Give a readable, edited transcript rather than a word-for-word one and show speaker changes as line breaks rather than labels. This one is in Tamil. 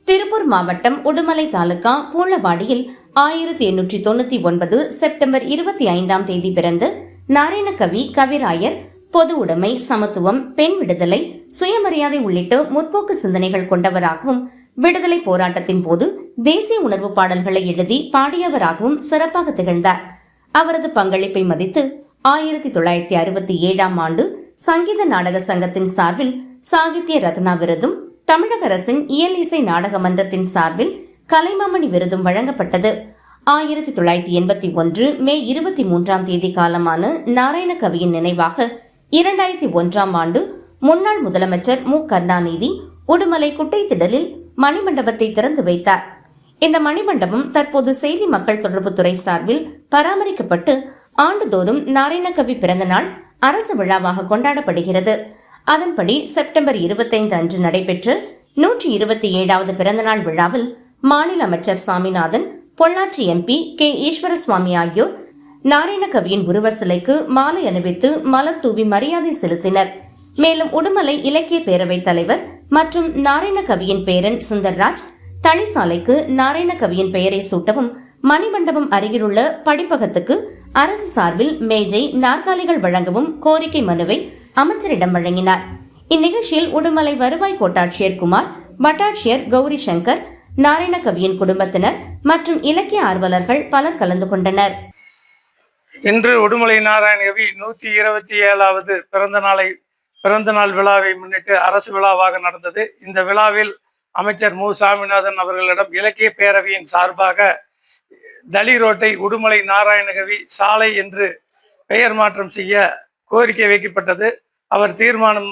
திருப்பூர் மாவட்டம் உடுமலை தாலுகா பூளவாடியில் 1899 செப்டம்பர் 25ஆம் தேதி பிறந்த நாராயணகவி கவிராயர் பொது உடைமை, சமத்துவம், பெண் விடுதலை, சுயமரியாதை உள்ளிட்ட முற்போக்கு சிந்தனைகள் கொண்டவராகவும், விடுதலை போராட்டத்தின் போது தேசிய உணர்வு பாடல்களை எழுதி பாடியவராகவும் சிறப்பாக திகழ்ந்தார். அவரது பங்களிப்பை மதித்து 1967ஆம் ஆண்டு சங்கீத நாடக சங்கத்தின் சார்பில் சாகித்ய ரத்னா விருதும், தமிழக அரசின் இயல் இசை நாடக மன்றத்தின் சார்பில் கலைமாமணி விருதும் வழங்கப்பட்டது. 1981 மே 23ஆம் தேதி காலமான நாராயணகவியின் நினைவாக 2001ஆம் ஆண்டு முன்னாள் முதலமைச்சர் மு. கருணாநிதி உடுமலை குட்டைத்திடலில் மணிமண்டபத்தை திறந்து வைத்தார். இந்த மணிமண்டபம் தற்போது செய்தி மக்கள் தொடர்புத்துறை சார்பில் பராமரிக்கப்பட்டு ஆண்டுதோறும் நாராயணகவி பிறந்த நாள் அரசு விழாவாக கொண்டாடப்படுகிறது. அதன்படி செப்டம்பர் 25 அன்று நடைபெற்ற 127வது பிறந்தநாள் விழாவில் மாநில அமைச்சர் சாமிநாதன், பொள்ளாச்சி MP கே. ஈஸ்வரசுவாமி ஆகியோர் நாராயணகவியின் உருவ சிலைக்கு மாலை அணிவித்து மலர் தூவி மரியாதை செலுத்தினர். மேலும் உடுமலை இலக்கிய பேரவைத் தலைவர் மற்றும் நாராயணகவியின் பேரன் சுந்தர்ராஜ் தளிசாலைக்கு நாராயணகவியின் பெயரை சூட்டவும், மணிமண்டபம் அருகிலுள்ள படிப்பகத்துக்கு அரசு சார்பில் மேஜை, நாற்காலிகள் வழங்கவும் கோரிக்கை மனுவை அமைச்சரிடம் வழங்கினார். இந்நிகழ்ச்சியில் உடுமலை வருவாய் கோட்டாட்சியர் குமார், வட்டாட்சியர் கௌரி சங்கர், நாராயணகவியின் குடும்பத்தினர் மற்றும் இலக்கிய ஆர்வலர்கள் பலர் கலந்து கொண்டனர்.
இன்று உடுமலை நாராயணகவி 127வது பிறந்தநாள் விழாவை முன்னிட்டு அரசு விழாவாக நடந்தது. இந்த விழாவில் அமைச்சர் மு. சாமிநாதன் அவர்களிடம் இலக்கிய பேரவையின் சார்பாக தளி ரோட்டை உடுமலை நாராயணகவி சாலை என்று பெயர் மாற்றம் செய்ய கோரிக்கை வைக்கப்பட்டது. அவர் தீர்மானம்